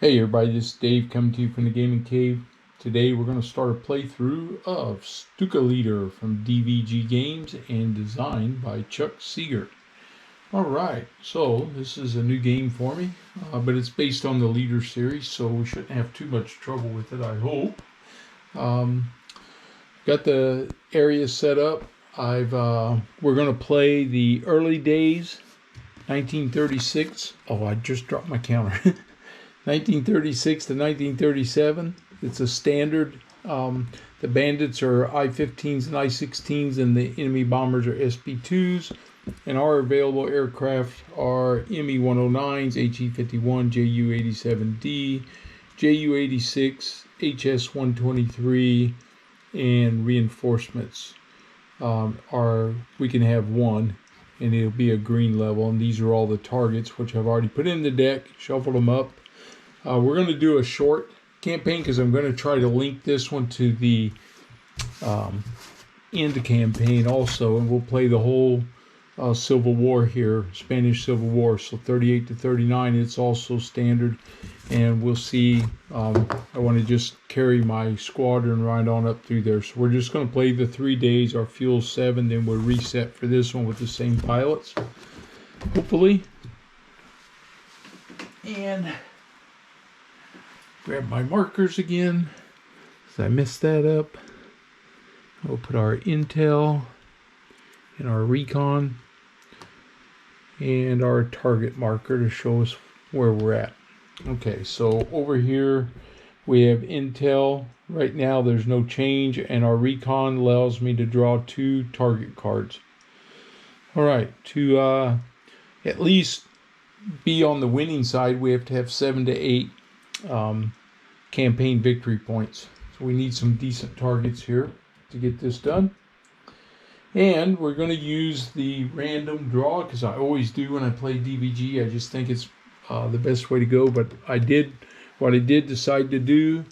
Hey everybody, this is Dave coming to you from the Gaming Cave. Today we're going to start a playthrough of Stuka Leader from DVG Games and designed by Chuck Seegert. Alright, so this is a new game for me, but it's based on the Leader series, so we shouldn't have too much trouble with it, I hope. Got the area set up. We're going to play the early days, 1936. Oh, I just dropped my counter. 1936 to 1937. It's a standard. The bandits are I-15s and I-16s, and the enemy bombers are SB-2s. And our available aircraft are ME-109s, HE-51, JU-87D, JU-86, HS-123, and reinforcements. We can have one, and it'll be a green level. And these are all the targets, which I've already put in the deck, shuffled them up. We're going to do a short campaign because I'm going to try to link this one to the end campaign also, and we'll play the whole Civil War here, Spanish Civil War, so 38 to 39. It's also standard, and we'll see. I want to just carry my squadron right on up through there, so we're just going to play the 3 days. Our fuel's 7, then we'll reset for this one with the same pilots, hopefully. And grab my markers again, because I messed that up. We'll put our intel and our recon and our target marker to show us where we're at. Okay, so over here we have intel. Right now there's no change, and our recon allows me to draw 2 target cards. Alright, to at least be on the winning side, we have to have 7 to 8 campaign victory points. So we need some decent targets here to get this done. And we're going to use the random draw, because I always do when I play DVG. I just think it's the best way to go. But what I did decide to do.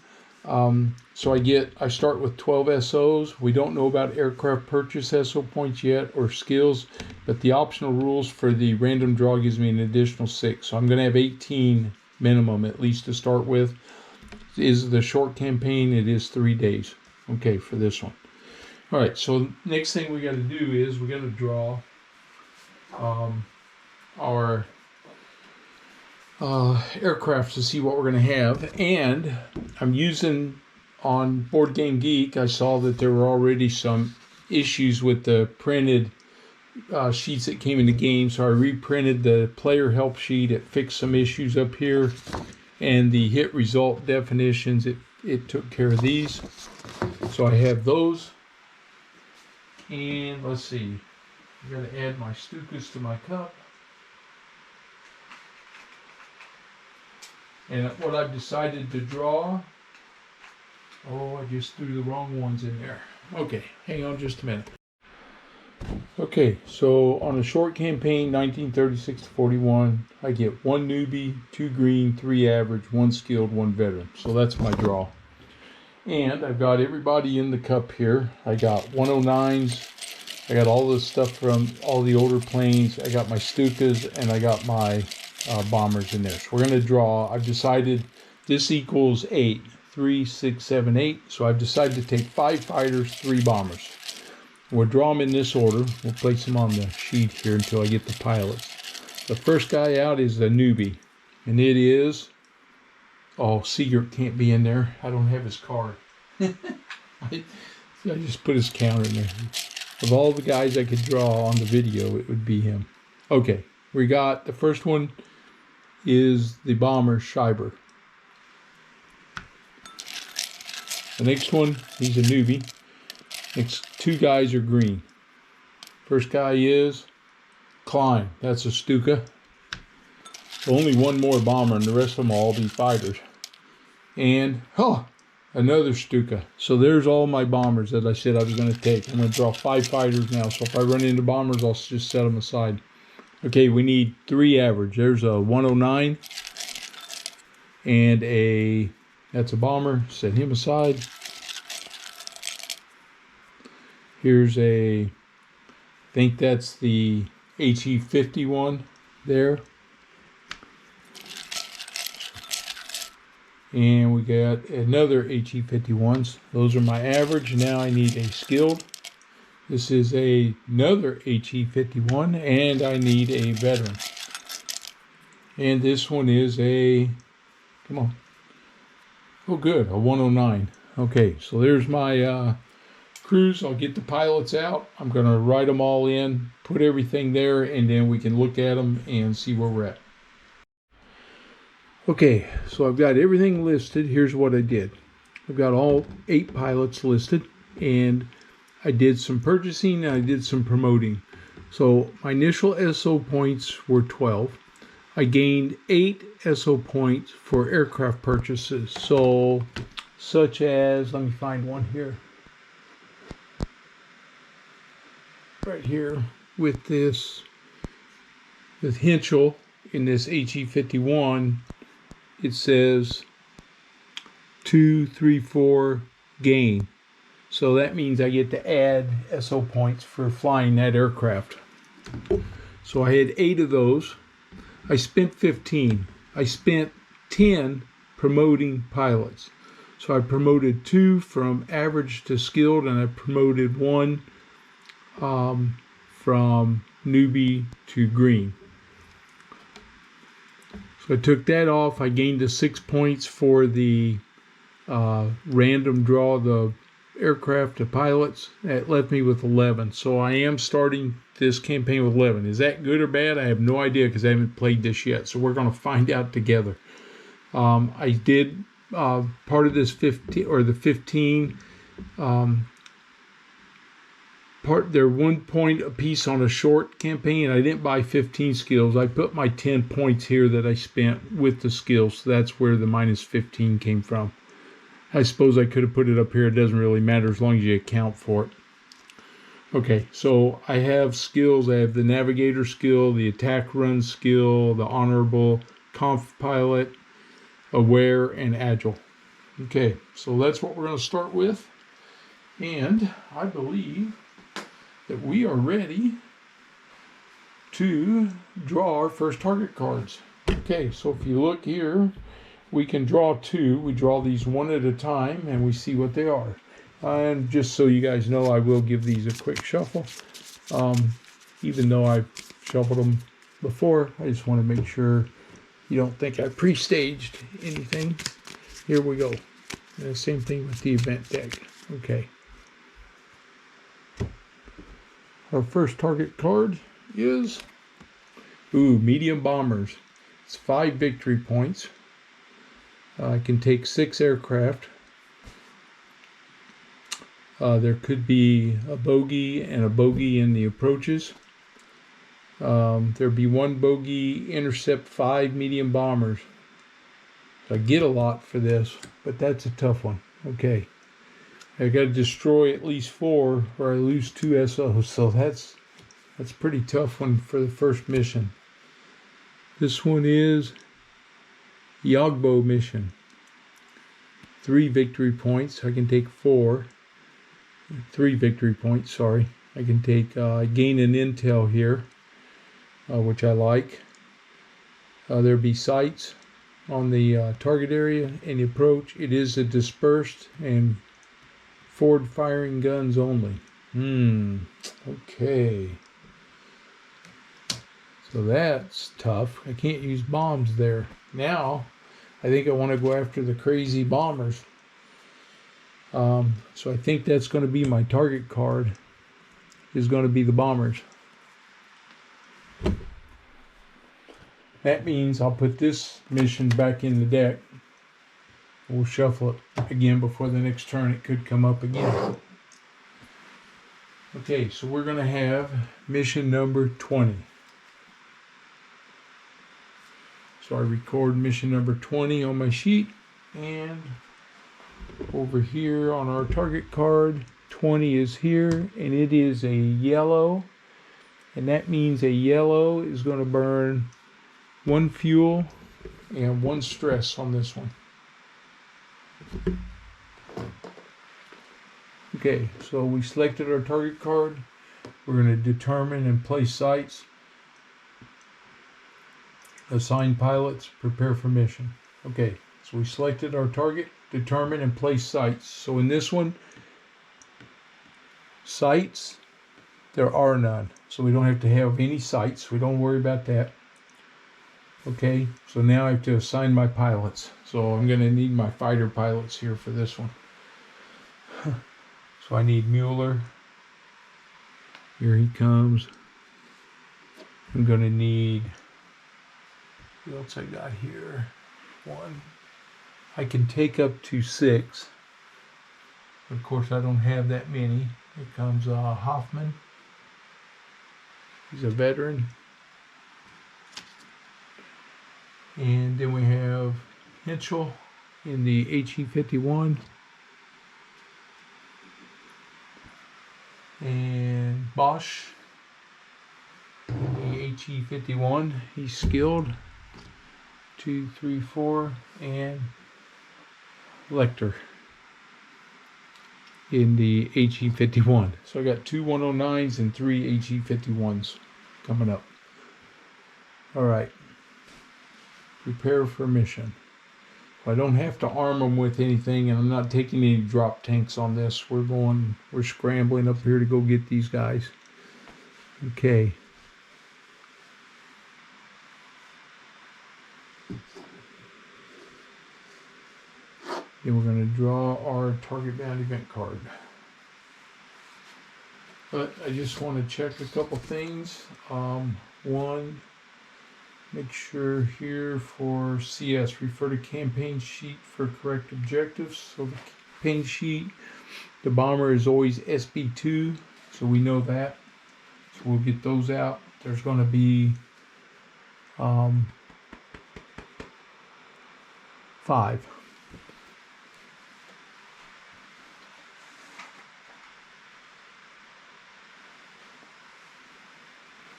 So I start with 12 SOs. We don't know about aircraft purchase SO points yet or skills, but the optional rules for the random draw gives me an additional 6. So I'm going to have 18 minimum at least to start with. Is the short campaign, it is 3 days. Okay, for this one. All right, so next thing we got to do is we got to draw our aircraft to see what we're going to have. And I'm using on Board Game Geek, I saw that there were already some issues with the printed sheets that came in the game, so I reprinted the player help sheet. It fixed some issues up here, and the hit result definitions, it took care of these. So I have those. And let's see, I got to add my Stukas to my cup. And what I've decided to draw, oh, I just threw the wrong ones in there. Okay, hang on just a minute. Okay, so on a short campaign, 1936 to 41, I get 1 newbie, 2 green, 3 average, 1 skilled, 1 veteran. So that's my draw. And I've got everybody in the cup here. I got 109s. I got all this stuff from all the older planes. I got my Stukas, and I got my bombers in there. So we're going to draw. I've decided this equals 8. 3, 6, 7, 8. So I've decided to take 5 fighters, 3 bombers. We'll draw them in this order. We'll place them on the sheet here until I get the pilots. The first guy out is the newbie, and it is... Oh, Seegert can't be in there. I don't have his card. I just put his counter in there. Of all the guys I could draw on the video, it would be him. Okay, we got the first one is the bomber Schreiber. The next one, he's a newbie. Next 2 guys are green. First guy is Klein. That's a Stuka. Only 1 more bomber, and the rest of them will all be fighters. And, another Stuka. So there's all my bombers that I said I was going to take. I'm going to draw 5 fighters now. So if I run into bombers, I'll just set them aside. Okay, we need 3 average. There's a 109 and that's a bomber. Set him aside. Here's I think that's the HE-51 there. And we got another HE51s. Those are my average. Now I need a skilled. This is another HE51, and I need a veteran. And this one is a, come on. Oh, good, a 109. Okay, so there's my crews. I'll get the pilots out. I'm going to write them all in, put everything there, and then we can look at them and see where we're at. Okay, so I've got everything listed. Here's what I did. I've got all 8 pilots listed, and I did some purchasing and I did some promoting. So my initial SO points were 12. I gained 8 SO points for aircraft purchases. So, such as, let me find one here. Right here with this, with Henschel in this HE51, it says 2, 3, 4 gain. So that means I get to add SO points for flying that aircraft. So I had 8 of those. I spent 15. I spent 10 promoting pilots. So I promoted 2 from average to skilled, and I promoted 1 from newbie to green. So I took that off. I gained the 6 points for the random draw the aircraft to pilots. That left me with 11. So I am starting this campaign with 11. Is that good or bad? I have no idea because I haven't played this yet. So we're going to find out together. I did part of this 15 or the 15 part. They're 1 point a piece on a short campaign. I didn't buy 15 skills. I put my 10 points here that I spent with the skills. So that's where the minus 15 came from. I suppose I could have put it up here. It doesn't really matter as long as you account for it. Okay, so I have skills. I have the navigator skill, the attack run skill, the honorable, conf pilot, aware, and agile. Okay, so that's what we're going to start with. And I believe that we are ready to draw our first target cards. Okay, so if you look here, we can draw 2. We draw these one at a time and we see what they are. And just so you guys know, I will give these a quick shuffle. Even though I've shuffled them before, I just want to make sure you don't think I pre-staged anything. Here we go. And the same thing with the event deck. Okay. Our first target card is, medium bombers. It's 5 victory points. I can take 6 aircraft. There could be a bogey and a bogey in the approaches. There'd be 1 bogey, intercept 5 medium bombers. So I get a lot for this, but that's a tough one. Okay. I got to destroy at least 4 or I lose 2 SOs. So that's a pretty tough one for the first mission. This one is Yogbo mission. 3 victory points. I can take 3 victory points, sorry. I can take gain an intel here, which I like. There'll be sights on the target area and the approach. It is a dispersed and forward firing guns only. Okay. So that's tough. I can't use bombs there. Now, I think I want to go after the crazy bombers. So I think that's going to be my target card, is going to be the bombers. That means I'll put this mission back in the deck. We'll shuffle it again before the next turn. It could come up again. Okay, so we're going to have mission number 20. So I record mission number 20 on my sheet, and over here on our target card, 20 is here, and it is a yellow, and that means a yellow is going to burn 1 fuel and 1 stress on this one. Okay, so we selected our target card. We're going to determine and place sights, assign pilots, prepare for mission. Okay, So we selected our target, determine and place sights. So in this one, sights, there are none. So we don't have to have any sights. We don't worry about that. Okay, so now I have to assign my pilots. So I'm going to need my fighter pilots here for this one. So I need Mueller. Here he comes. I'm going to need, what else I got here? 1. I can take up to 6. Of course, I don't have that many. Here comes Hoffman. He's a veteran. And then we have Henschel in the HE-51. And Bosch in the HE-51. He's skilled. 2, 3, 4. And Lecter in the HE-51. So I got 2 109s and 3 HE-51s coming up. All right. Prepare for mission. I don't have to arm them with anything, and I'm not taking any drop tanks on this. We're scrambling up here to go get these guys. Okay. Then we're going to draw our target bound event card. But I just want to check a couple things. One, make sure here for CS, refer to campaign sheet for correct objectives. So the campaign sheet, the bomber is always SB2, so we know that. So we'll get those out. There's going to be 5.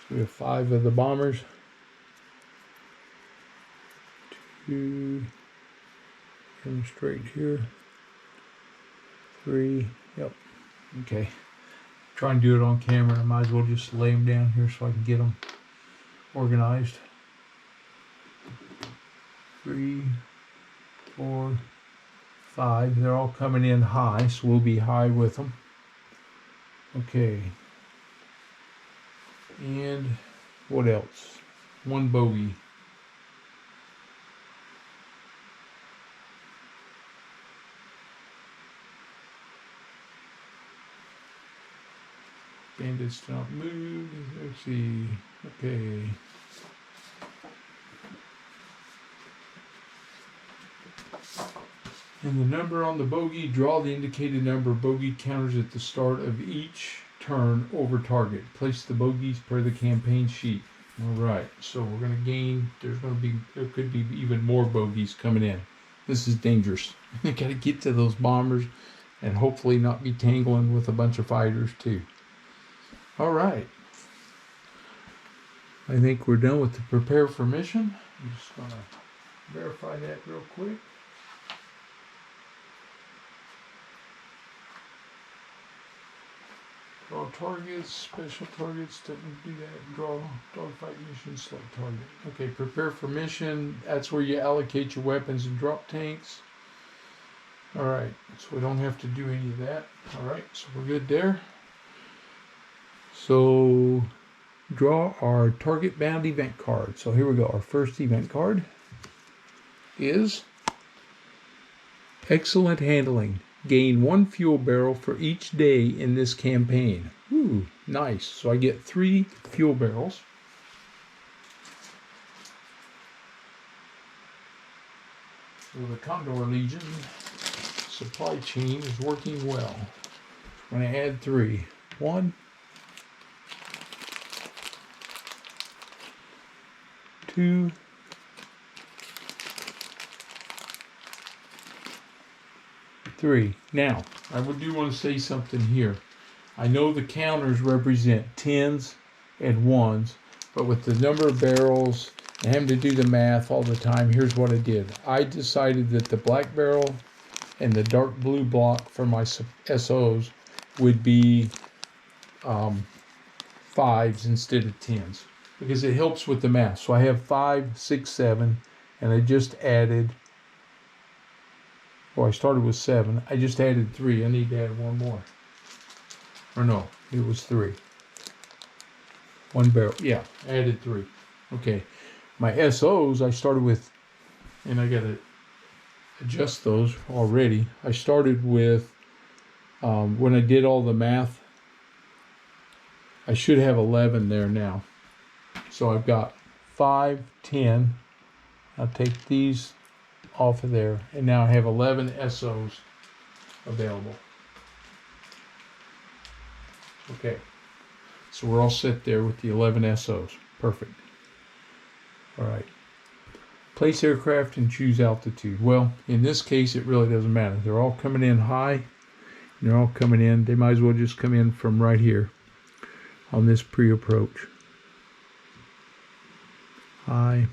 So we have 5 of the bombers. 2, and straight here. 3, yep. Okay. Try and do it on camera. I might as well just lay them down here so I can get them organized. 3, 4, 5. They're all coming in high, so we'll be high with them. Okay. And what else? 1 bogey. Bandits do not move. Let's see. Okay. And the number on the bogey, draw the indicated number of bogey counters at the start of each turn over target. Place the bogeys per the campaign sheet. All right. So we're going to gain. There could be even more bogeys coming in. This is dangerous. I got to get to those bombers and hopefully not be tangling with a bunch of fighters too. All right. I think we're done with the prepare for mission. I'm just going to verify that real quick. Draw targets, special targets, didn't do that. Draw dogfight mission, select target. Okay, prepare for mission. That's where you allocate your weapons and drop tanks. All right, so we don't have to do any of that. All right, so we're good there. So draw our target bound event card. So here we go. Our first event card is excellent handling. Gain 1 fuel barrel for each day in this campaign. Ooh, nice. So I get 3 fuel barrels. So the Condor Legion supply chain is working well. I'm going to add 3. 1, 2, 3. Now, I do want to say something here. I know the counters represent 10s and 1s, but with the number of barrels and having to do the math all the time, here's what I did. I decided that the black barrel and the dark blue block for my SOs would be 5s instead of 10s because it helps with the math. So I have 5, 6, 7, and I just added Oh, I started with 7. I just added 3. I need to add 1 more. Or no, it was 3. 1 barrel. Yeah, I added 3. Okay. My SOs, I started with, and I got to adjust those already. I started with, when I did all the math, I should have 11 there now. So I've got 5, 10. I'll take these off of there, and now I have 11 SOs available. Okay, so we're all set there with the 11 SOs. Perfect. All right. Place aircraft and choose altitude. Well, in this case, it really doesn't matter. They're all coming in high. And they're all coming in. They might as well just come in from right here on this pre-approach. High,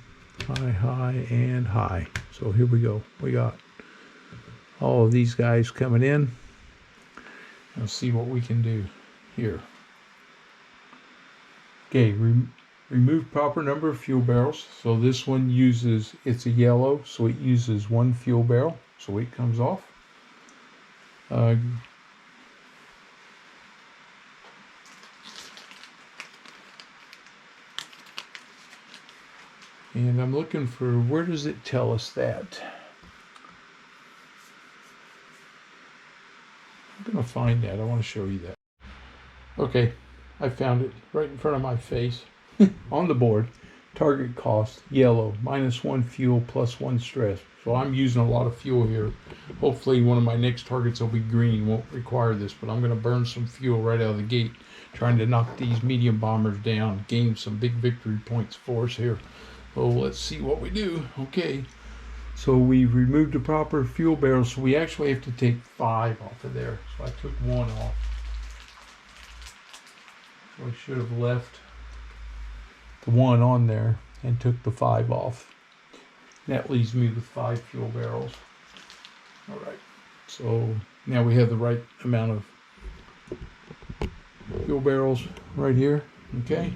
high, high, and high. So here we go. We got all of these guys coming in. Let's see what we can do here. Okay, remove proper number of fuel barrels. So this one uses, it's a yellow, so it uses 1 fuel barrel. So it comes off. And I'm looking for, where does it tell us that? I'm going to find that. I want to show you that. Okay, I found it right in front of my face on the board. Target cost, yellow, -1 fuel, +1 stress. So I'm using a lot of fuel here. Hopefully one of my next targets will be green, won't require this, but I'm going to burn some fuel right out of the gate, trying to knock these medium bombers down, gain some big victory points for us here. So let's see what we do. Okay, so we've removed the proper fuel barrels, so we actually have to take 5 off of there. So I took 1 off. So I should have left the 1 on there and took the 5 off. That leaves me with 5 fuel barrels. All right, so now we have the right amount of fuel barrels right here. Okay.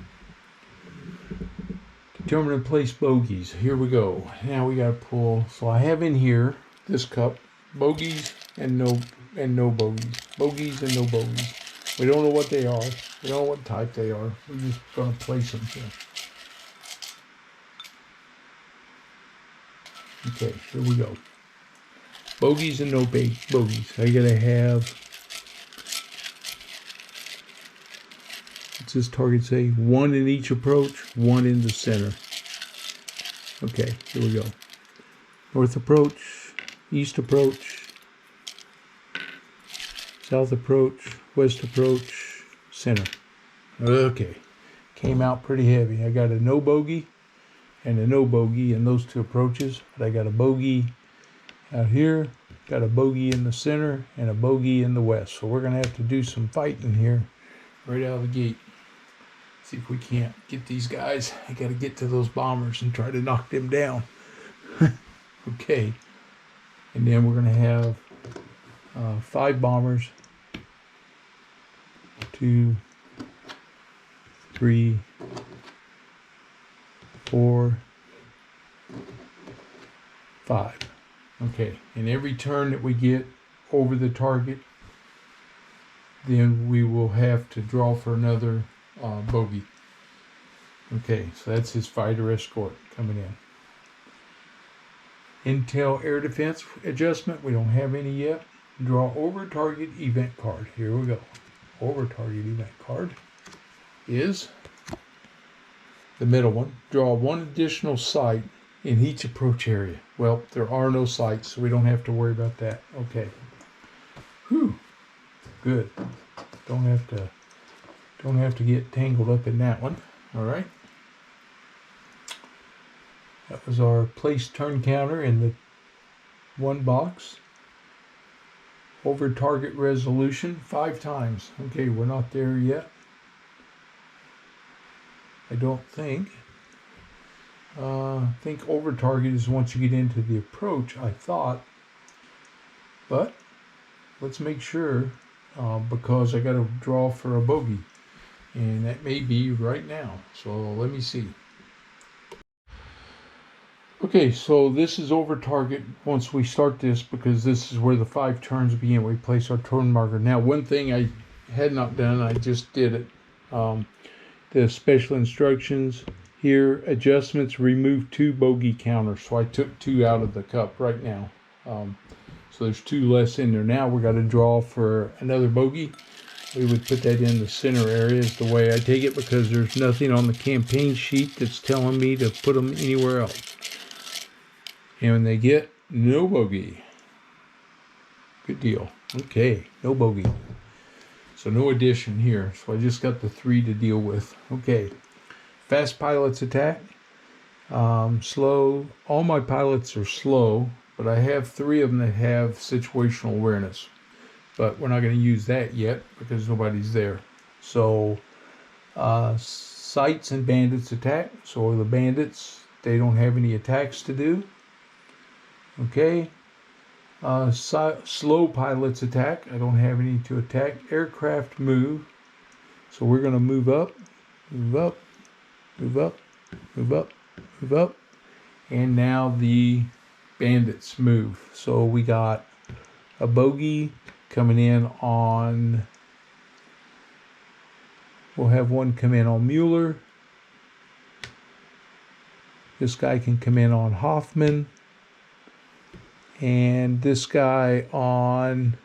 Determine and place bogeys. Here we go. Now we got to pull. So I have in here this cup bogeys and no bogeys. Bogeys and no bogeys. We don't know what they are. We don't know what type they are. We're just going to place them here. Okay, here we go. Bogeys and no bogeys. I gotta have. What's this target say? 1 in each approach, 1 in the center. Okay, here we go. North approach, east approach, south approach, west approach, center. Okay, came out pretty heavy. I got a no bogey and a no bogey in those 2 approaches, but I got a bogey out here, got a bogey in the center, and a bogey in the west. So we're gonna have to do some fighting here right out of the gate. See if we can't get these guys. I got to get to those bombers and try to knock them down. Okay. And then we're going to have 5 bombers. 2, 3, 4, 5. Okay. And every turn that we get over the target, then we will have to draw for another bogey. Okay, so that's his fighter escort coming in. Intel air defense adjustment, we don't have any yet. Draw over target event card. Here we go. Over target event card is the middle one. Draw 1 additional site in each approach area. Well, there are no sites, so we don't have to worry about that. Okay. Whew. Good. Don't have to get tangled up in that one. All right. That was our place turn counter in the 1 box. Over target resolution 5 times. Okay, we're not there yet. I don't think. I think over target is once you get into the approach, I thought. But let's make sure, because I got to draw for a bogey. And that may be right now. So let me see. Okay. Okay, so this is over target once we start this, because this is where the 5 turns begin. We place our turn marker. Now, one thing I had not done, I just did it. The special instructions here, adjustments, remove 2 bogey counters. So I took 2 out of the cup right now. So there's 2 less in there. Now we got to draw for another bogey. We would put that in the center area is the way I take it, because there's nothing on the campaign sheet that's telling me to put them anywhere else. And they get no bogey. Good deal. Okay, no bogey. So no addition here. So I just got the 3 to deal with. Okay, fast pilots attack. Slow. All my pilots are slow, but I have 3 of them that have situational awareness. But we're not going to use that yet because nobody's there. So sights and bandits attack. So the bandits, they don't have any attacks to do. Okay. Slow pilots attack. I don't have any to attack. Aircraft move. So we're going to move up, move up, move up, move up, move up. And now the bandits move. So we got a bogey coming in on, we'll have one come in on Mueller. This guy can come in on Hoffman. And this guy on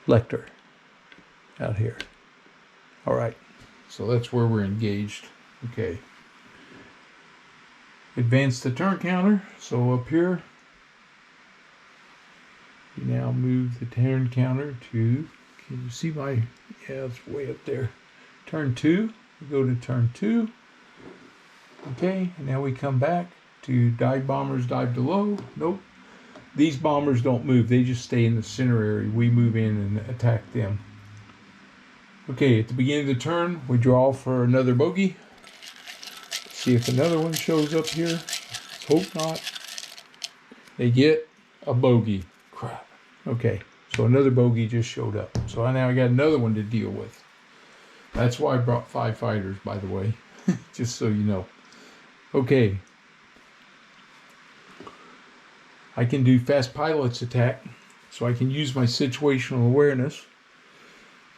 Lecter out here. All right, so that's where we're engaged. Okay. Advance the turn counter. So up here, you now move the turn counter to, can you see my, yeah, it's way up there. Turn 2, we go to turn 2. Okay, and now we come back to dive bombers, dive to low. Nope. These bombers don't move. They just stay in the center area. We move in and attack them. Okay, at the beginning of the turn, we draw for another bogey. See if another one shows up here. Let's hope not. They get a bogey. Crap. Okay, so another bogey just showed up. So now I got another one to deal with. That's why I brought 5 fighters, by the way. Just so you know. Okay. I can do fast pilots attack, so I can use my situational awareness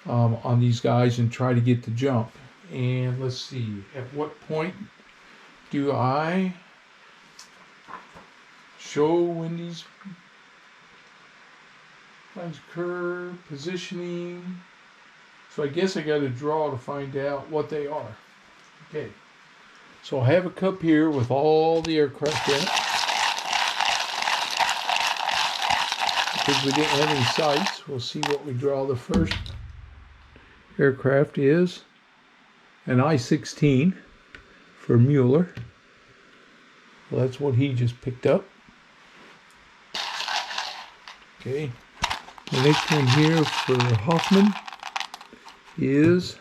on these guys and try to get the jump. And let's see, at what point do I show when these lines occur, positioning? So I guess I got to draw to find out what they are. Okay, so I have a cup here with all the aircraft in it. Because we didn't have any sights, we'll see what we draw. The first aircraft is an I-16 for Mueller. Well, that's what he just picked up. Okay. The next one here for Hoffman is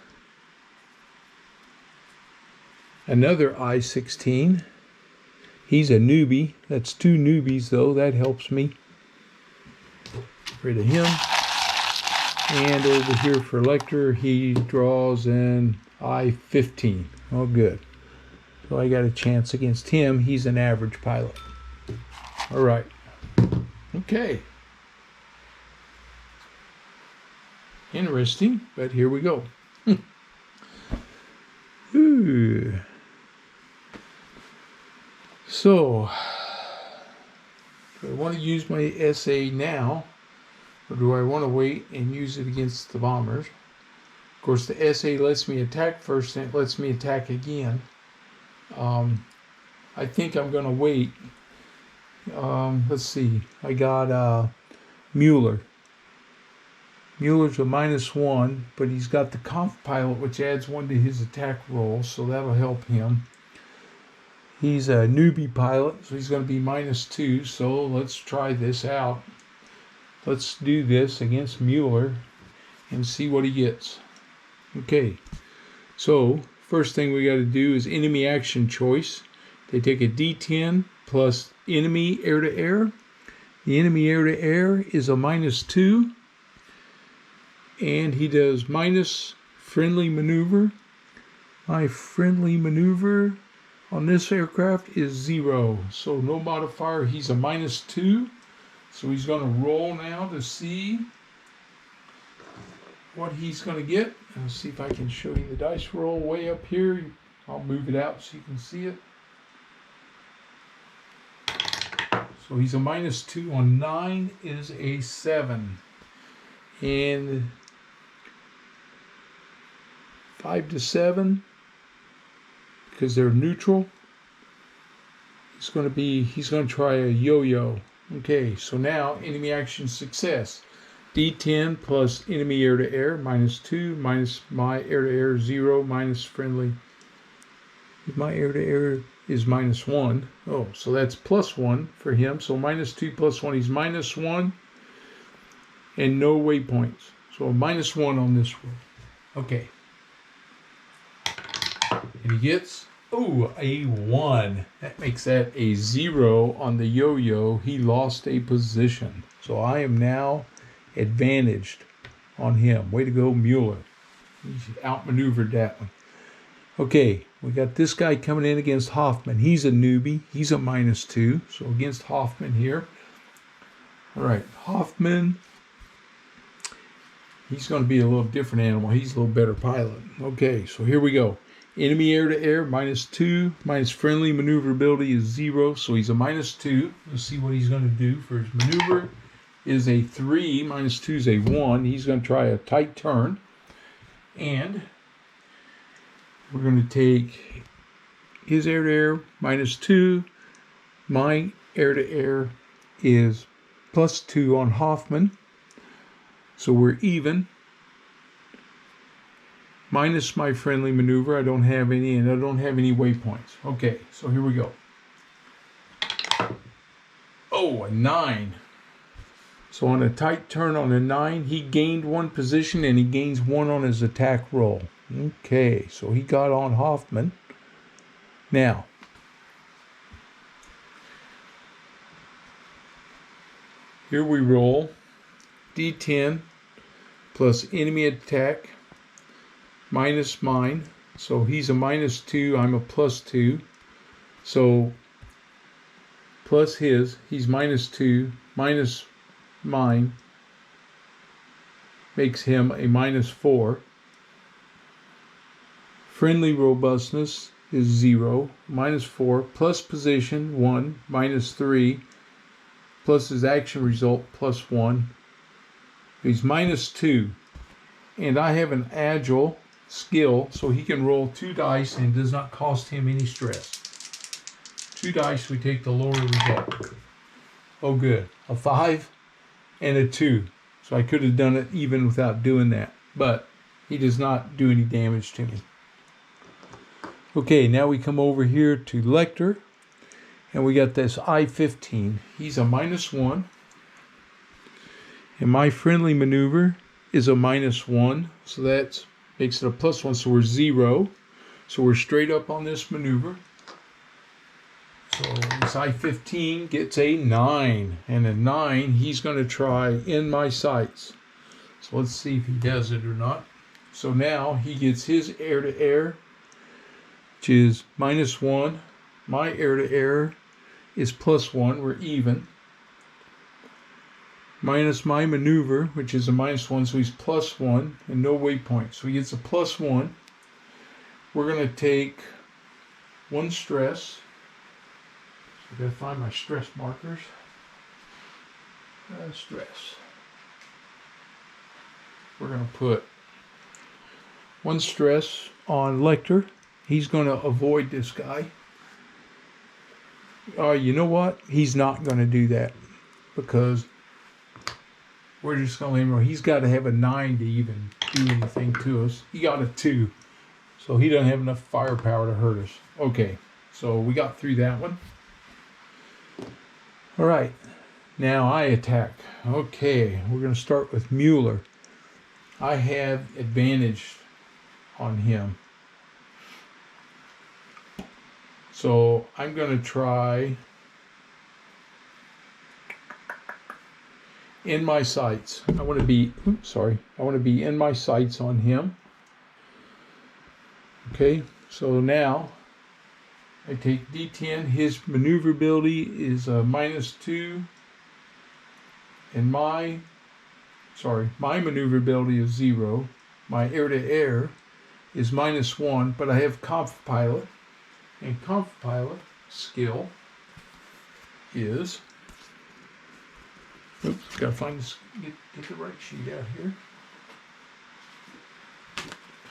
another I-16. He's a newbie. That's 2 newbies though. That helps me. Rid of him. And over here for Lecter, he draws an I-15. Oh, good. So I got a chance against him. He's an average pilot. All right. Okay. Interesting, but here we go. Ooh. So, do I want to use my SA now, or do I want to wait and use it against the bombers? Of course, the SA lets me attack first, and it lets me attack again. I think I'm going to wait. Let's see. I got Mueller. Mueller's a -1, but he's got the conf pilot, which adds 1 to his attack roll, so that'll help him. He's a newbie pilot, so he's going to be -2, so let's try this out. Let's do this against Mueller and see what he gets. Okay, so first thing we got to do is enemy action choice. They take a D10 plus enemy air-to-air. The enemy air-to-air is a -2. And he does minus friendly maneuver. My friendly maneuver on this aircraft is 0. So no modifier. He's a -2. So he's going to roll now to see what he's going to get. Let's see if I can show you the dice roll way up here. I'll move it out so you can see it. So he's a -2 on 9 is a 7. And 5 to 7, because they're neutral, he's going to try a yo-yo. Okay, so now enemy action success. D10 plus enemy air-to-air, -2, minus my air-to-air, 0, minus friendly. My air-to-air is -1. Oh, so that's +1 for him. So -2 plus 1, he's -1. And no waypoints. So -1 on this roll. Okay. And he gets, a 1. That makes that a 0 on the yo-yo. He lost a position. So I am now advantaged on him. Way to go, Mueller. He's outmaneuvered that one. Okay, we got this guy coming in against Hoffman. He's a newbie. He's a -2. So against Hoffman here. All right, Hoffman. He's going to be a little different animal. He's a little better pilot. Okay, so here we go. Enemy air-to-air, -2. Minus friendly maneuverability is 0. So he's a -2. Let's see what he's going to do for his maneuver. Is a 3. -2 is a 1. He's going to try a tight turn. And we're going to take his air-to-air, -2. My air-to-air is +2 on Hoffman. So we're even. Minus my friendly maneuver. I don't have any, and I don't have any waypoints. Okay, so here we go. Oh, a 9. So on a tight turn on a 9, he gained 1 position, and he gains 1 on his attack roll. Okay, so he got on Hoffman. Now, here we roll D10 plus enemy attack minus mine. So he's a -2, I'm a +2. So plus his, he's -2, minus mine makes him a -4. Friendly robustness is 0, -4, plus position 1, -3, plus his action result +1. He's -2. And I have an agile skill, so he can roll 2 dice and it does not cost him any stress. 2 dice, we take the lower result. Oh good, a 5 and a 2. So I could have done it even without doing that, but he does not do any damage to me. Okay, now we come over here to Lecter, and we got this I-15. He's a -1, and my friendly maneuver is a -1, so that makes it a +1, so we're 0. So we're straight up on this maneuver. So this I-15 gets a 9, and a 9 he's going to try in my sights. So let's see if he does it or not. So now he gets his air-to-air, which is -1. My air-to-air is +1. We're even. Minus my maneuver, which is a -1, so he's +1 and no waypoint. So he gets a +1. We're going to take 1 stress. So I got to find my stress markers. Stress. We're going to put 1 stress on Lecter. He's going to avoid this guy. You know what? He's not going to do that because we're just going to let him know. He's got to have a 9 to even do anything to us. He got a 2. So he doesn't have enough firepower to hurt us. Okay, so we got through that one. All right, now I attack. Okay, we're going to start with Mueller. I have advantage on him. So I'm going to try in my sights. I want to be in my sights on him. Okay, so now I take D10. His maneuverability is -2, and my maneuverability is 0. My air-to-air is -1, but I have Conf Pilot, and Conf Pilot skill is. Oops, gotta find this. Get the right sheet out here.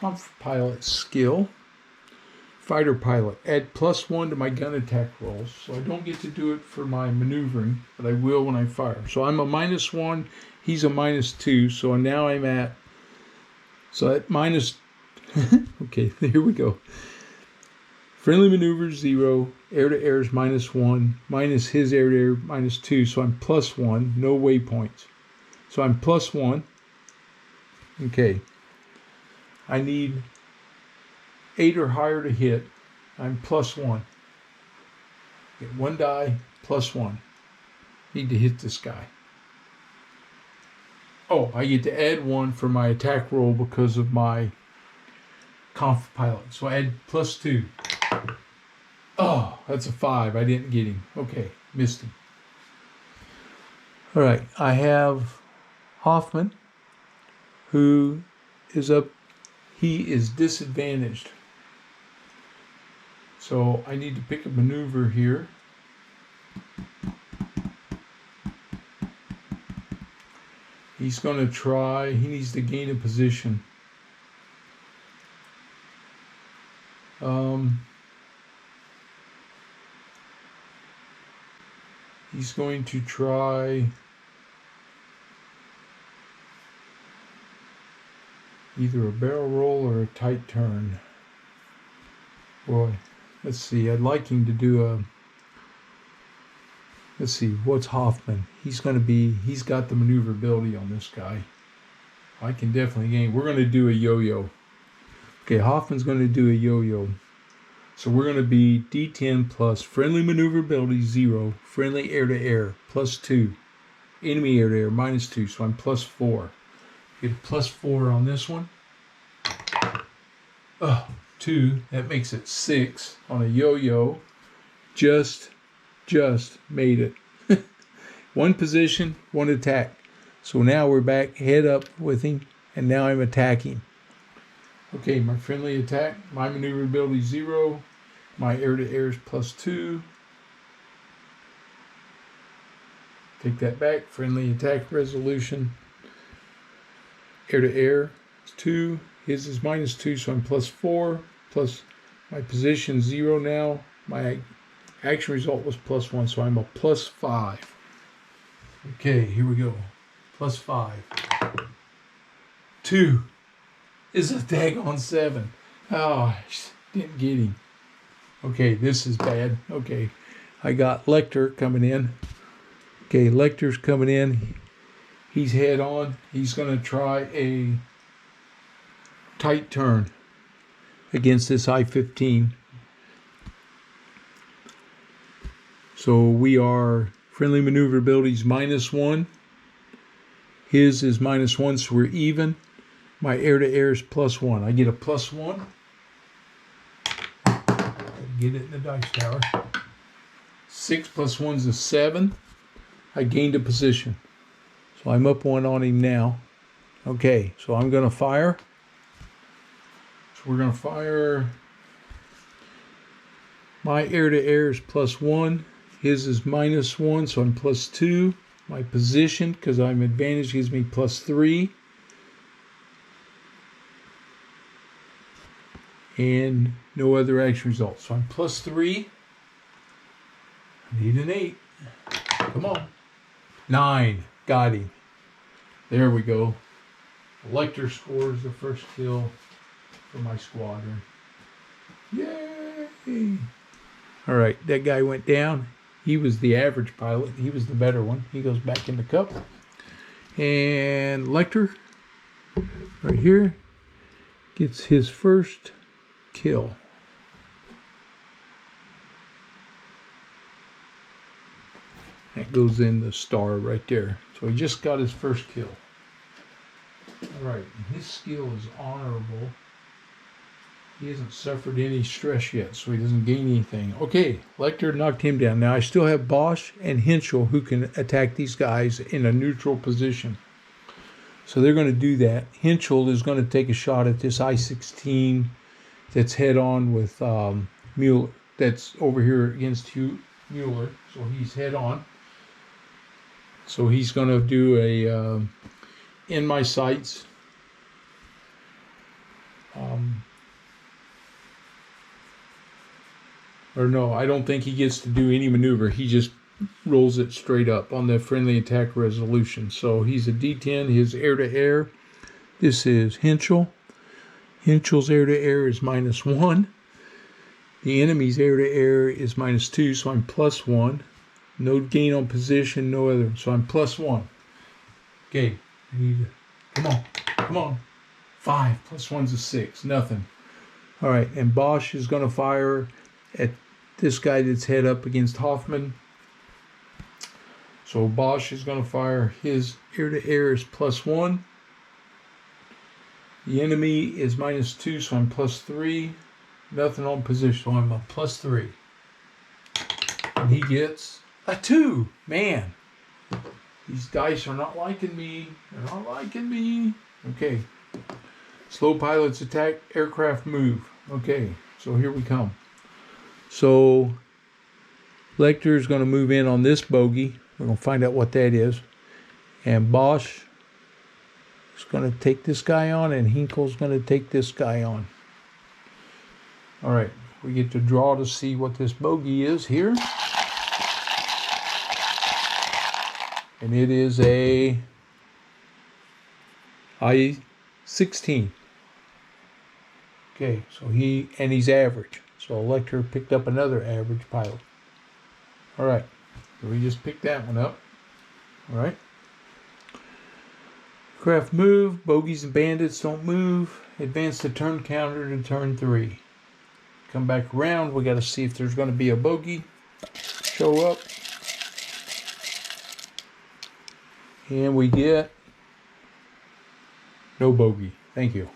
Conf Pilot skill. Fighter pilot. Add +1 to my gun attack rolls. So I don't get to do it for my maneuvering, but I will when I fire. So I'm a -1. He's a -2. So now I'm at. So at minus. Okay, here we go. Friendly maneuver 0. Air-to-air is -1. Minus his air-to-air -2. So I'm +1. No waypoints. So I'm +1. Okay. I need 8 or higher to hit. I'm +1. Get 1 die, +1. Need to hit this guy. Oh, I get to add 1 for my attack roll because of my Conf Pilot. So I add +2. Oh, that's a 5. I didn't get him. Okay, missed him. All right, I have Hoffman, who is up. He is disadvantaged. So I need to pick a maneuver here. He's going to try, he needs to gain a position. He's going to try either a barrel roll or a tight turn. Boy. Let's see, I'd like him to do a, let's see, what's Hoffman? He's got the maneuverability on this guy. I can definitely gain. We're going to do a yo-yo. Okay, Hoffman's going to do a yo-yo. So we're going to be D10 plus friendly maneuverability 0, friendly air-to-air +2, enemy air-to-air -2, so I'm +4. Get a +4 on this one. Oh. 2, that makes it 6 on a yo-yo. Just made it. 1 position, 1 attack. So now we're back head up with him, and now I'm attacking. Okay, my friendly attack, my maneuverability 0, my air-to-air is +2. Take that back, friendly attack resolution. Air-to-air is 2. His is -2, so I'm +4, plus my position 0 now. My action result was +1, so I'm a +5. Okay, here we go. +5. 2 is a daggone 7. Oh, I didn't get him. Okay, this is bad. Okay, I got Lecter coming in. Okay, Lecter's coming in. He's head on. He's going to try a tight turn against this I-15. So we are friendly maneuverability is -1. His is -1, so we're even. My air-to-air is +1. I get a +1. Get it in the dice tower. 6 + 1 is 7. I gained a position. So I'm up 1 on him now. Okay, so I'm going to fire. So we're going to fire. My air-to-air is +1. His is -1, so I'm +2. My position, because I'm advantaged, gives me +3. And no other action results. So I'm +3. I need an 8. Come on. 9. Got him. There we go. Lecter scores the first kill for my squadron. Yay! All right, that guy went down. He was the average pilot. He was the better one. He goes back in the cup. And Lecter, right here, gets his first kill. That goes in the star right there. So he just got his first kill. All right, and his skill is honorable. He hasn't suffered any stress yet, so he doesn't gain anything. Okay, Lecter knocked him down. Now I still have Bosch and Henschel who can attack these guys in a neutral position. So they're going to do that. Henschel is going to take a shot at this I-16 that's head on with Mueller. That's over here against Mueller. So he's head on. So he's going to do a in my sights. Or no, I don't think he gets to do any maneuver. He just rolls it straight up on the friendly attack resolution. So he's a D10, his air-to-air. This is Henschel. Henschel's air-to-air is -1. The enemy's air-to-air is -2, so I'm +1. No gain on position, no other. So I'm +1. Okay, come on. 5 + 1's a 6, nothing. All right, and Bosch is going to fire at this guy that's head up against Hoffman. So Bosch is going to fire. His air-to-air is +1. The enemy is -2, so I'm +3. Nothing on position, so I'm a +3. And he gets a 2. Man, these dice are not liking me. They're not liking me. Okay. Slow pilots attack, aircraft move. Okay, so here we come. So Lecter is going to move in on this bogey. We're going to find out what that is. And Bosch is going to take this guy on, and Henschel's going to take this guy on. All right, we get to draw to see what this bogey is here. And it is a I-16. Okay, so he's average. So Lecter picked up another average pilot. All right, so we just picked that one up. All right. Craft move, bogeys and bandits don't move. Advance the turn counter to turn 3. Come back around, we got to see if there's going to be a bogey show up. And we get no bogey. Thank you.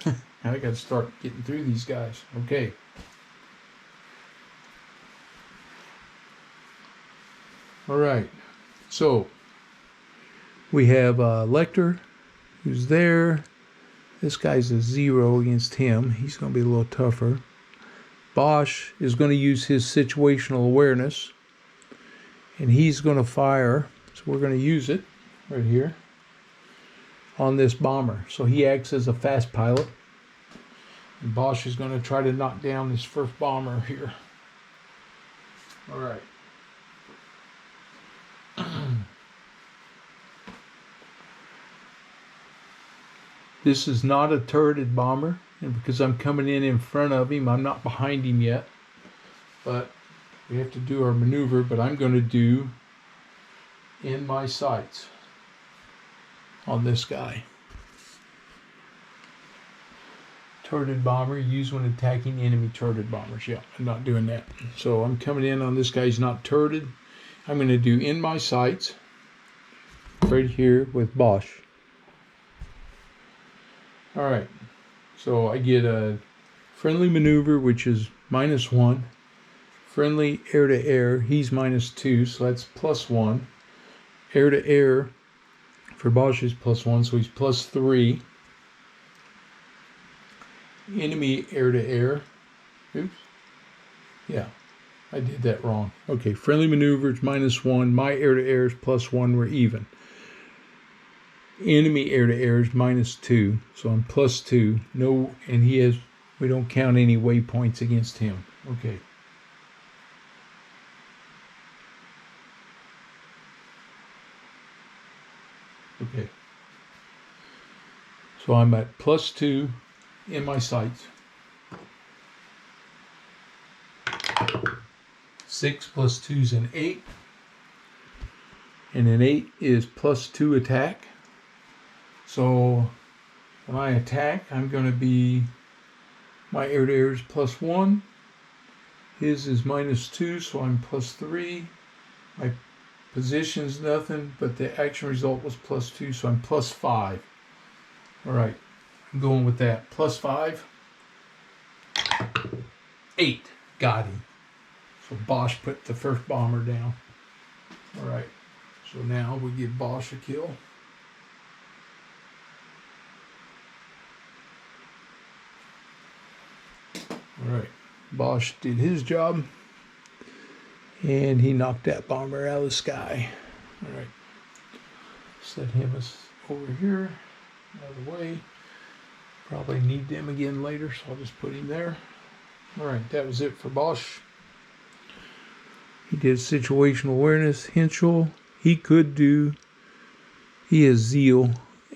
Now I got to start getting through these guys. Okay. All right. So we have Lecter, who's there. This guy's a 0 against him. He's going to be a little tougher. Bosch is going to use his situational awareness, and he's going to fire. So we're going to use it right here on this bomber. So he acts as a fast pilot. And Bosch is going to try to knock down this first bomber here. All right. This is not a turreted bomber, and because I'm coming in front of him, I'm not behind him yet. But we have to do our maneuver, but I'm going to do in my sights on this guy. Turreted bomber, used when attacking enemy turreted bombers. Yeah, I'm not doing that. So I'm coming in on this guy. He's not turreted. I'm going to do in my sights right here with Bosch. All right, so I get a friendly maneuver, which is -1. Friendly air-to-air, he's -2, so that's +1. Air-to-air for Bosch is +1, so he's +3. Enemy air-to-air, oops, yeah, I did that wrong. Okay, friendly maneuver is -1. My air-to-air is +1, we're even. Enemy air-to-air is -2, so I'm +2. No, and we don't count any waypoints against him. Okay. Okay. So I'm at +2 in my sights. 6 + 2 is an 8. And an 8 is +2 attack. So when I attack, I'm going to be, my air-to-air is +1. His is -2, so I'm +3. My position's nothing, but the action result was +2, so I'm +5. All right, I'm going with that. +5. 8. Got him. So Bosch put the first bomber down. All right. So now we give Bosch a kill. All right. Bosch did his job. And he knocked that bomber out of the sky. All right. Set him over here, out of the way. Probably need them again later, so I'll just put him there. All right, that was it for Bosch. He did situational awareness. Henschel, he has Zeal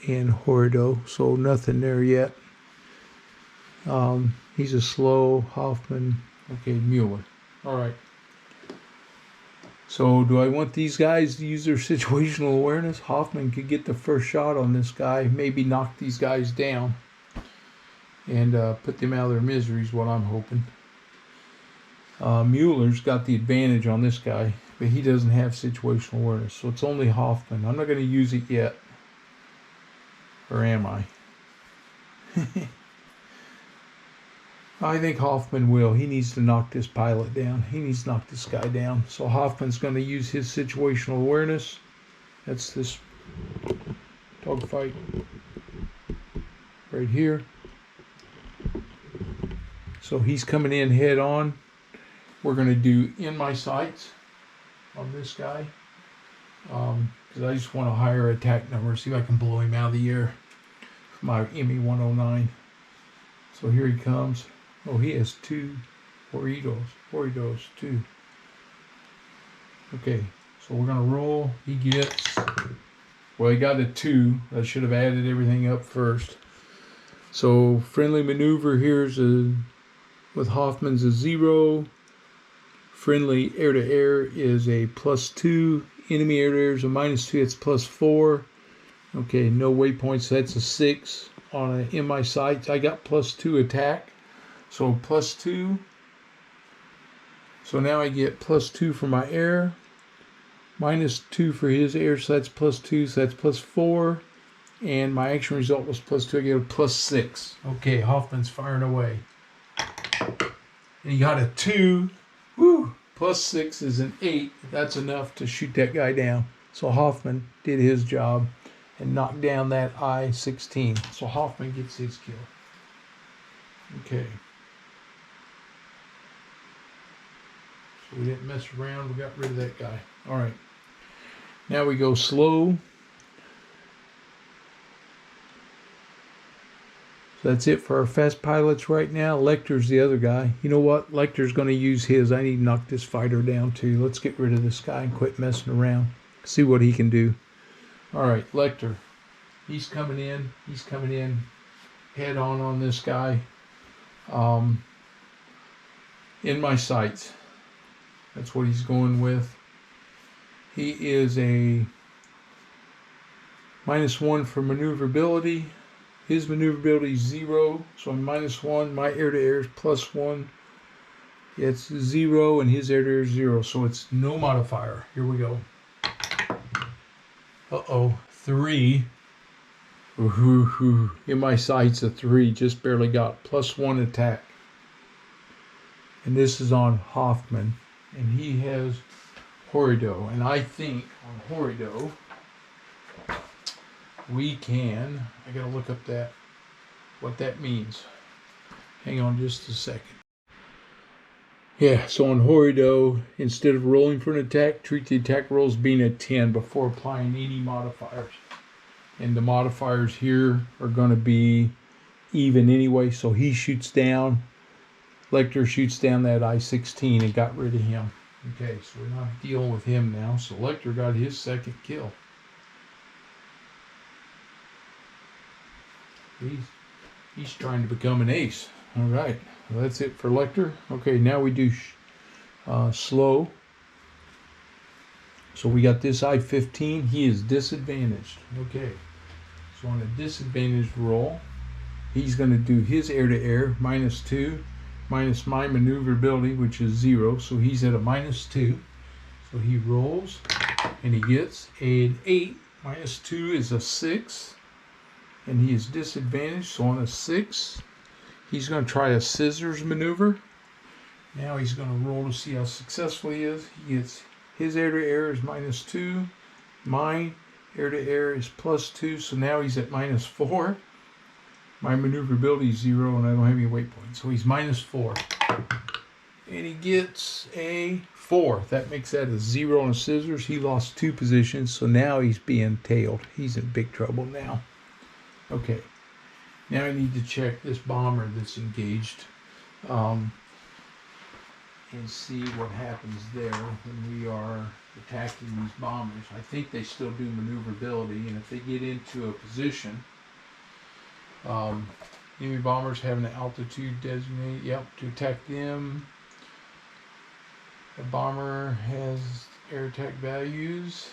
and Horido, so nothing there yet. He's a slow. Hoffman. Okay, Mueller. All right. So do I want these guys to use their situational awareness? Hoffman could get the first shot on this guy, maybe knock these guys down, and put them out of their misery is what I'm hoping. Mueller's got the advantage on this guy, but he doesn't have situational awareness, so it's only Hoffman. I'm not going to use it yet. Or am I? I think Hoffman will. He needs to knock this pilot down. He needs to knock this guy down. So Hoffman's going to use his situational awareness. That's this dogfight right here. So he's coming in head on. We're going to do in my sights on this guy. Because I just want a higher attack number. See if I can blow him out of the air. My ME-109. So here he comes. Oh, he has 2 Horidos, 2. Okay, so we're going to roll. He gets, well, he got a 2. I should have added everything up first. So friendly maneuver here's with Hoffman's a 0. Friendly air-to-air is a +2. Enemy air-to-air is a -2. It's +4. Okay, no waypoints. That's a 6. In my sights, I got +2 attack. So +2. So now I get +2 for my air. -2 for his air. So that's +2. So that's +4. And my action result was +2. I get a +6. Okay, Hoffman's firing away. And he got a 2. Woo! +6 is an 8. That's enough to shoot that guy down. So Hoffman did his job and knocked down that I-16. So Hoffman gets his kill. Okay. So we didn't mess around. We got rid of that guy. All right. Now we go slow. So that's it for our fast pilots right now. Lecter's the other guy. You know what? Lecter's going to use his. I need to knock this fighter down too. Let's get rid of this guy and quit messing around. See what he can do. All right, Lecter. He's coming in. He's coming in head on this guy. In my sights. That's what he's going with. He is a -1 for maneuverability. His maneuverability is 0, so I'm -1. My air-to-air is +1. It's 0, and his air-to-air is 0, so it's no modifier. Here we go. Uh-oh, 3. In my sights, a 3. Just barely got +1 attack. And this is on Hoffman. And he has Horido. And I think on Horido, we can, I gotta look up what that means. Hang on just a second. Yeah, so on Horido, instead of rolling for an attack, treat the attack roll as being a 10 before applying any modifiers. And the modifiers here are going to be even anyway, so he shoots down. Lecter shoots down that I-16 and got rid of him. Okay, so we're not dealing with him now. So Lecter got his second kill. He's trying to become an ace. All right, well, that's it for Lecter. Okay, now we do slow. So we got this I-15. He is disadvantaged. Okay, so on a disadvantaged roll, he's going to do his air-to-air -2 minus my maneuverability, which is 0. So he's at a -2. So he rolls and he gets an 8. -2 is a 6. And he is disadvantaged. So on a 6, he's going to try a scissors maneuver. Now he's going to roll to see how successful he is. He gets his air-to-air is -2. My air-to-air is +2. So now he's at -4. My maneuverability is 0, and I don't have any weight points. So he's -4. And he gets a 4. That makes that a 0 on scissors. He lost 2 positions. So now he's being tailed. He's in big trouble now. Okay. Now I need to check this bomber that's engaged. And see what happens there when we are attacking these bombers. I think they still do maneuverability, and if they get into a position, enemy bombers have an altitude designated, to attack them. The bomber has air attack values.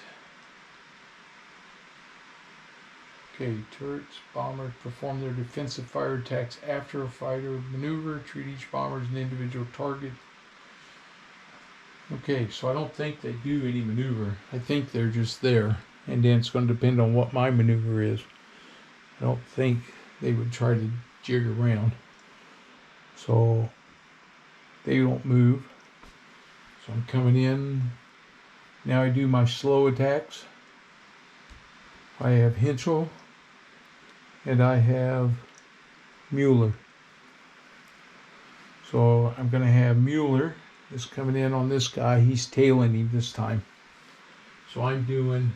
Okay, turrets, bombers perform their defensive fire attacks after a fighter maneuver. Treat each bomber as an individual target. Okay, so I don't think they do any maneuver. I think they're just there. And then it's going to depend on what my maneuver is. I don't think they would try to jig around. So they don't move. So I'm coming in. Now I do my slow attacks. I have Henschel. And I have Mueller. So I'm going to have Mueller is coming in on this guy. He's tailing him this time. So I'm doing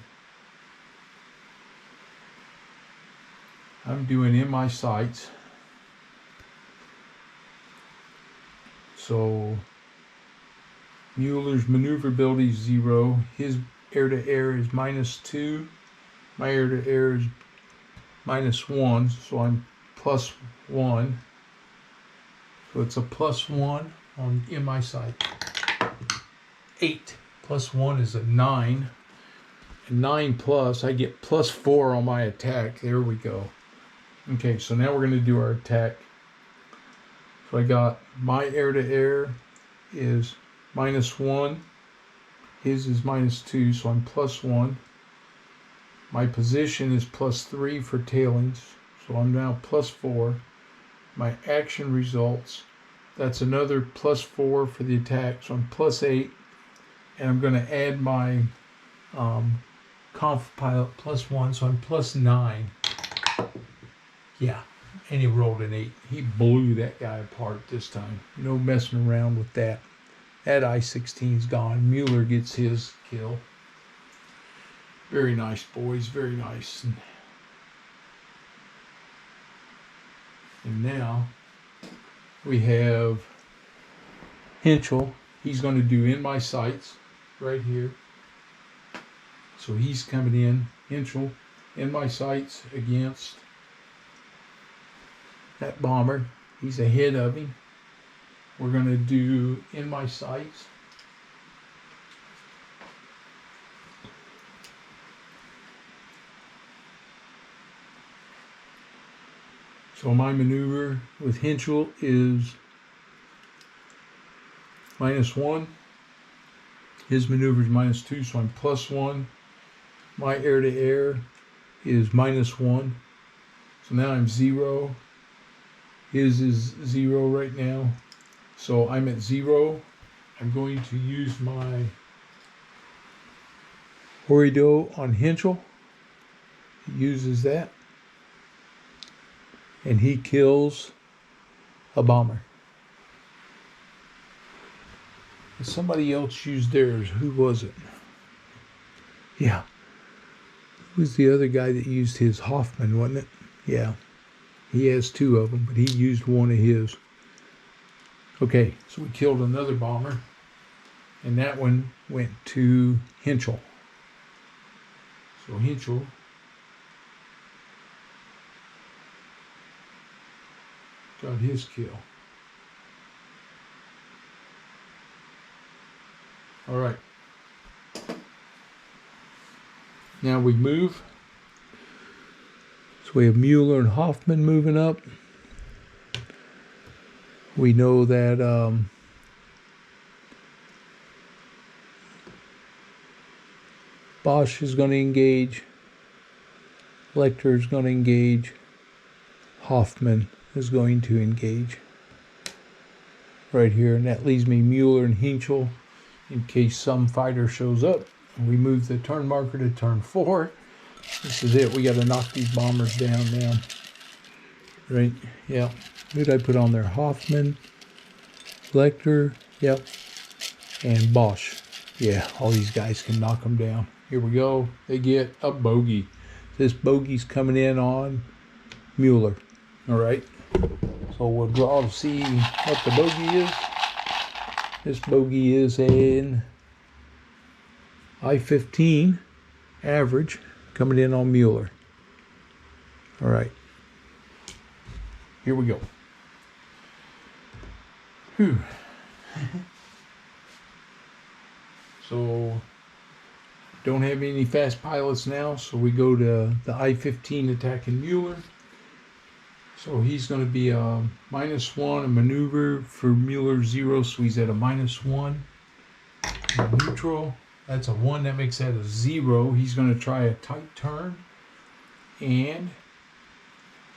in my sights. So Mueller's maneuverability is 0. His air-to-air is -2. My air-to-air is -1. So I'm +1. So it's a +1 in my sight. 8 + 1 is a 9. And 9 plus, I get +4 on my attack. There we go. Okay, so now we're going to do our attack. So I got my air-to-air is -1. His is -2, so I'm +1. My position is +3 for tailings, so I'm now +4. My action results, that's another +4 for the attack, so I'm +8. And I'm going to add my conf pilot +1, so I'm +9. Yeah, and he rolled an 8. He blew that guy apart this time. No messing around with that. That I-16's gone. Mueller gets his kill. Very nice, boys. Very nice. And now we have Henschel. He's going to do in my sights right here. So he's coming in. Henschel in my sights against that bomber. He's ahead of him. We're going to do in my sights. So my maneuver with Henschel is -1. His maneuver is -2, so I'm +1. My air-to-air is -1. So now I'm 0. His is 0 right now. So I'm at 0. I'm going to use my Horido on Henschel. He uses that. And he kills a bomber. And somebody else used theirs. Who was it? Yeah. It was the other guy that used his Hoffman, wasn't it? Yeah. He has 2 of them, but he used one of his. Okay, so we killed another bomber. And that one went to Henschel. So Henschel got his kill. All right. Now we move. So we have Mueller and Hoffman moving up. We know that Bosch is going to engage. Lecter is going to engage. Hoffman is going to engage. right here, and that leaves me Mueller and Hinchel in case some fighter shows up. And we move the turn marker to turn 4. This is it. We got to knock these bombers down now. Right? Yeah. Who did I put on there? Hoffman, Lecter, yep, and Bosch. Yeah, all these guys can knock them down. Here we go. They get a bogey. This bogey's coming in on Mueller. All right. So we'll draw to see what the bogey is. This bogey is an I-15 average coming in on Mueller. All right. Here we go. Whew. So, don't have any fast pilots now, so we go to the I-15 attacking Mueller. So he's going to be a -1, a maneuver for Mueller 0, so he's at a -1. Neutral, that's a 1, that makes that a 0. He's going to try a tight turn, and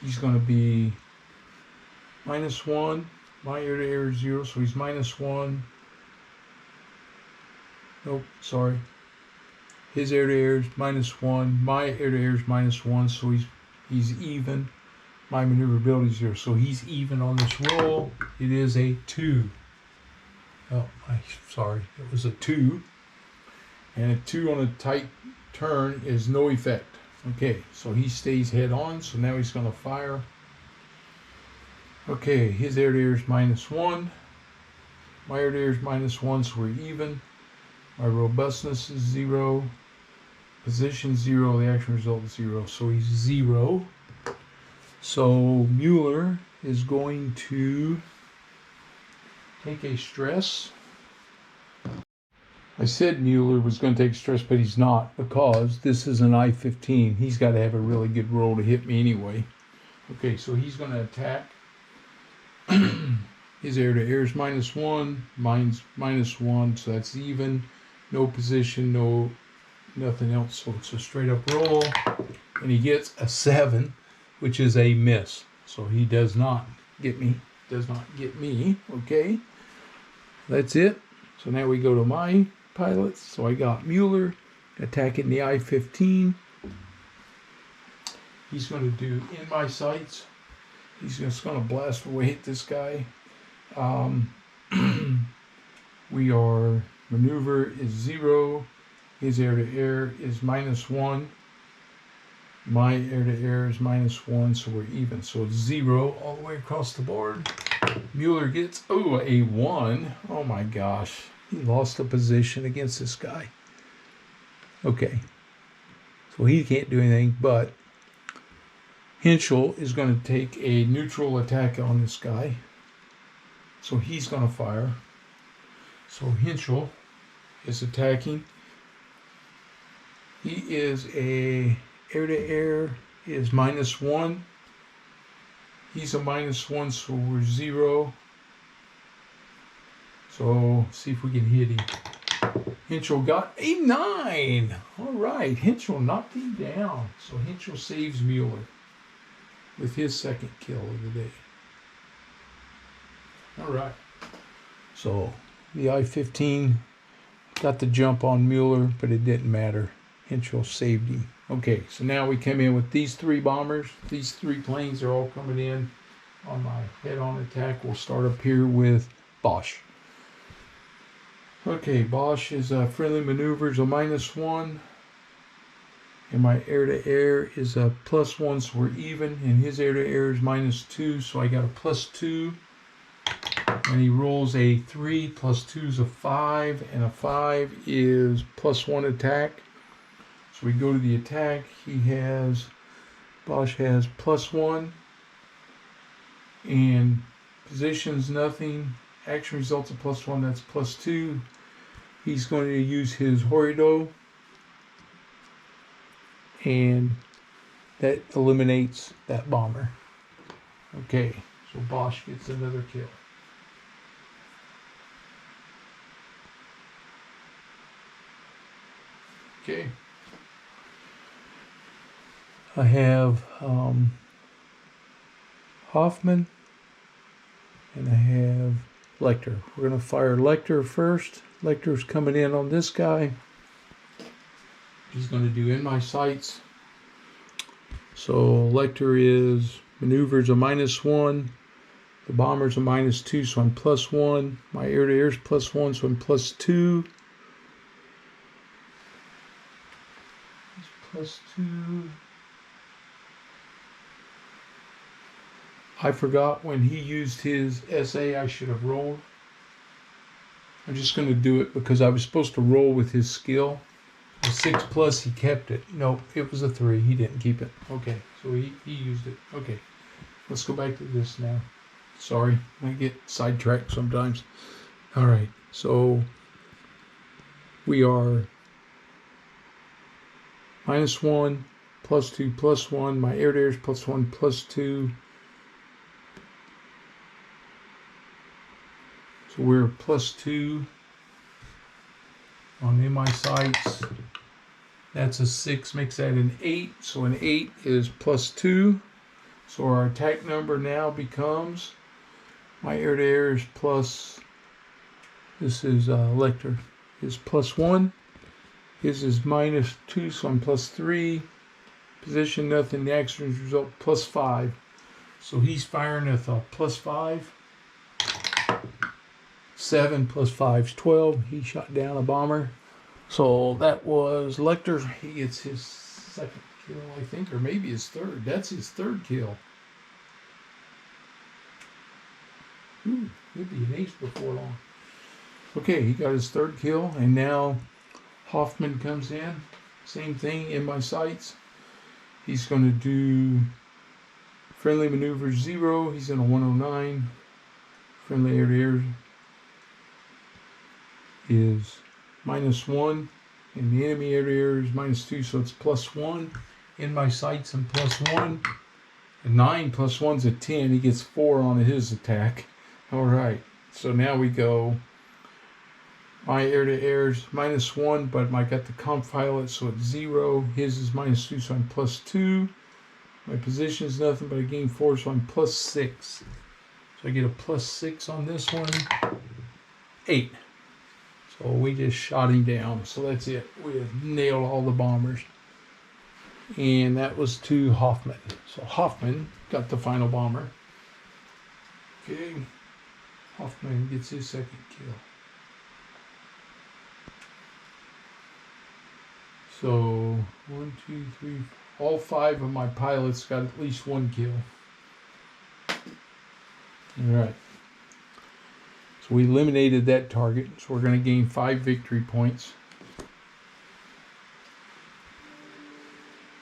he's going to be -1. My air-to-air is 0, so he's -1. Nope, sorry. His air-to-air is -1. My air-to-air is -1, so he's even. My maneuverability is 0, so he's even on this roll. It is a 2. Oh, sorry, it was a 2. And a 2 on a tight turn is no effect. Okay, so he stays head on, so now he's going to fire. Okay, his air-to-air is -1. My air-to-air is -1, so we're even. My robustness is 0. Position 0. The action result is 0. So he's 0. So Mueller is going to take a stress. I said Mueller was going to take stress, but he's not, because this is an I-15. He's got to have a really good roll to hit me anyway. Okay, so he's going to attack. His air-to-air is -1, mine's -1, so that's even. No position, nothing else, so it's a straight-up roll. And he gets a 7, which is a miss. So he does not get me, okay? That's it. So now we go to my pilots. So I got Mueller attacking the I-15. He's going to do in my sights. He's just going to blast away at this guy. We are, maneuver is 0. His air-to-air is -1. My air-to-air is -1, so we're even. So it's 0 all the way across the board. Mueller gets, a 1. Oh my gosh. He lost a position against this guy. Okay. So he can't do anything, but Hinchel is going to take a neutral attack on this guy. So he's going to fire. So Hinchel is attacking. He is a air-to-air is -1. He's a -1, so we're 0. So see if we can hit him. Hinchel got a 9. All right, Hinchel knocked him down. So Hinchel saves Mueller with his second kill of the day. All right. So the I-15 got the jump on Mueller, but it didn't matter. Hinchel saved him. Okay, so now we come in with these 3 bombers. These 3 planes are all coming in on my head-on attack. We'll start up here with Bosch. Okay, Bosch is a friendly maneuvers a -1. And my air-to-air is a +1, so we're even. And his air-to-air is -2, so I got a +2. And he rolls a 3, +2 is a 5, and a 5 is +1 attack. So we go to the attack. Bosch has +1, and positions nothing. Action results of +1, that's +2. He's going to use his Horido, and that eliminates that bomber. Okay, so Bosch gets another kill. Okay. I have Hoffman, and I have Lecter. We're going to fire Lecter first. Lecter's coming in on this guy. He's going to do in my sights. So Lecter is maneuvers a -1. The bomber's a -2, so I'm +1. My air-to-air's +1, so I'm +2. +2. I forgot when he used his SA, I should have rolled. I'm just going to do it because I was supposed to roll with his skill. A 6+, he kept it. No, it was a 3. He didn't keep it. Okay, so he used it. Okay, let's go back to this now. Sorry, I get sidetracked sometimes. All right, so we are -1, +2, +1. My air-to-air is +1, +2. So we're +2 on in my sights. That's a 6, makes that an 8. So an 8 is +2. So our attack number now becomes, my air-to-air is this is Lecter, is +1. His is -2, so I'm +3. Position, nothing. The action result, +5. So he's firing with a +5. 7 + 5 is 12. He shot down a bomber. So that was Lecter. He gets his 2nd kill, I think, or maybe his 3rd. That's his 3rd kill. Ooh, he'd be an ace before long. Okay, he got his 3rd kill, and now Hoffman comes in. Same thing in my sights. He's going to do friendly maneuver 0. He's in a 109. Friendly air-to-air is -1, and the enemy air-to-air is -2, so it's +1. In my sights, I'm +1. And 9 + 1's a 10. He gets 4 on his attack. All right, so now we go. My air-to-air is -1, but I got the comp pilot, so it's 0. His is -2, so I'm +2. My position is nothing, but I gain 4, so I'm +6. So I get a +6 on this one. 8. So we just shot him down. So that's it. We have nailed all the bombers. And that was to Hoffman. So Hoffman got the final bomber. Okay. Hoffman gets his 2nd kill. So 1, 2, 3, all 5 of my pilots got at least 1 kill. All right. So we eliminated that target. So we're going to gain 5 victory points.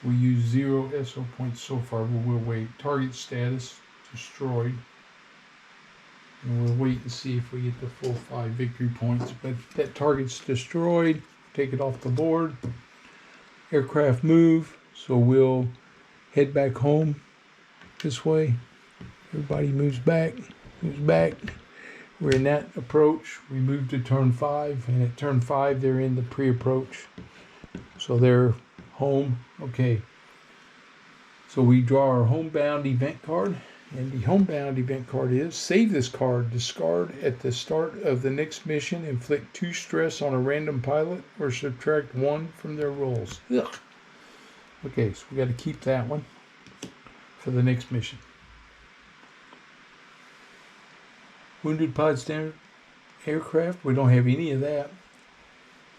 We use 0 SO points so far, but we'll wait. Target status destroyed. And we'll wait and see if we get the full 5 victory points. But that target's destroyed. Take it off the board. Aircraft move. So we'll head back home this way. Everybody moves back. We're in that approach. We move to turn 5. And at turn 5, they're in the pre-approach. So they're home. Okay. So we draw our homebound event card. And the homebound event card is, save this card, discard at the start of the next mission, inflict 2 stress on a random pilot, or subtract 1 from their rolls. Ugh. Okay, so we got to keep that one for the next mission. Wounded pod standard aircraft, we don't have any of that.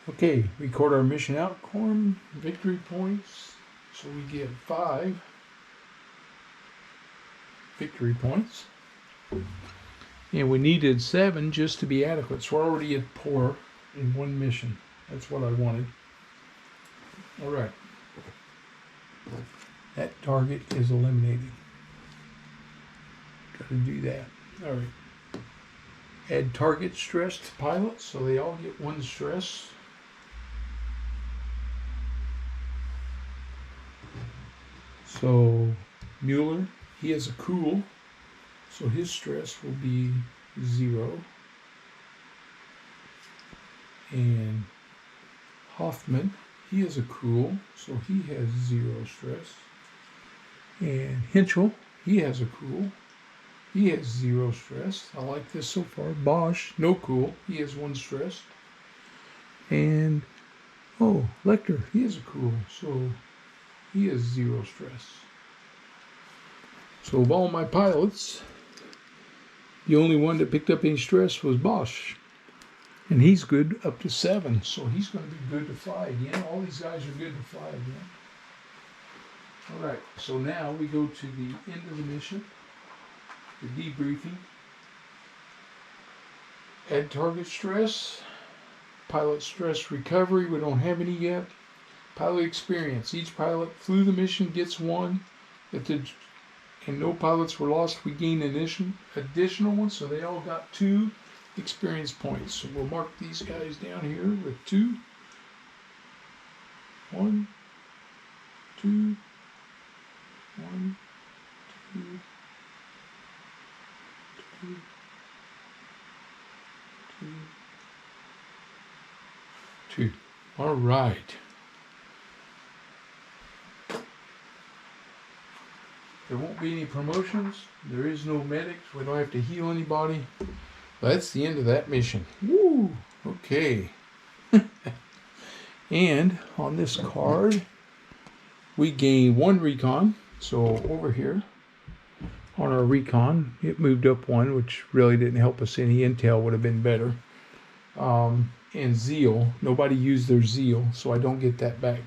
Okay, record our mission outcome, victory points, so we get 5 victory points. And we needed 7 just to be adequate. So we're already at poor in 1 mission. That's what I wanted. All right. That target is eliminated. Got to do that. All right. Add target stress to pilots, so they all get 1 stress. So Mueller, he has a cool, so his stress will be 0. And Hoffman, he has a cool, so he has 0 stress. And Hinchel, he has a cool, He has 0 stress. I like this so far. Bosch, no cool. He has 1 stress. And, oh, Lecter, he has a cool. So he has 0 stress. So of all my pilots, the only one that picked up any stress was Bosch. And he's good up to 7. So he's going to be good to fly again. All these guys are good to fly again. All right, so now we go to the end of the mission, the debriefing. Add target stress, pilot stress recovery, we don't have any yet. Pilot experience, each pilot flew the mission gets 1. And no pilots were lost, we gained an additional one, so they all got 2 experience points. So we'll mark these guys down here with 2. 1, 2, 1, 2, 2, 2, 2. All right. There won't be any promotions. There is no medics. We don't have to heal anybody. That's the end of that mission. Woo! Okay. And on this card, we gain 1 recon. So over here on our recon, it moved up 1, which really didn't help us any. Intel would have been better. And zeal. Nobody used their zeal, so I don't get that back.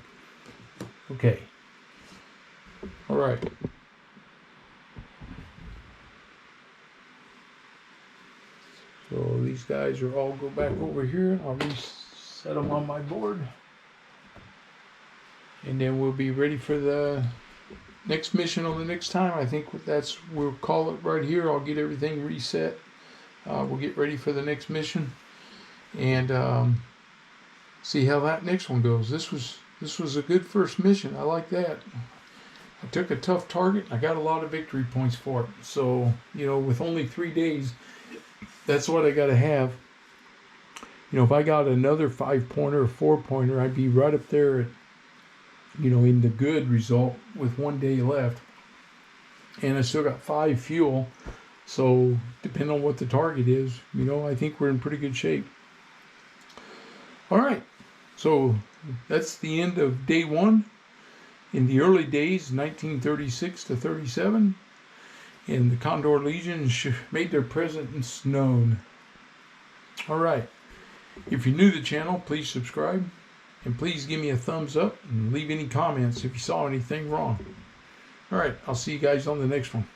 Okay. All right. So these guys are all go back over here. I'll reset them on my board. And then we'll be ready for the next mission on the next time. I think we'll call it right here. I'll get everything reset. We'll get ready for the next mission and see how that next one goes. This was a good first mission. I like that. I took a tough target. I got a lot of victory points for it. So, with only 3 days, that's what I got to have. If I got another 5-pointer or 4-pointer, I'd be right up there at, in the good result with 1 day left. And I still got 5 fuel. So depending on what the target is, I think we're in pretty good shape. All right. So that's the end of day 1. In the early days, 1936 to 37, and the Condor Legion made their presence known. All right. If you're new to the channel, please subscribe. And please give me a thumbs up and leave any comments if you saw anything wrong. All right. I'll see you guys on the next one.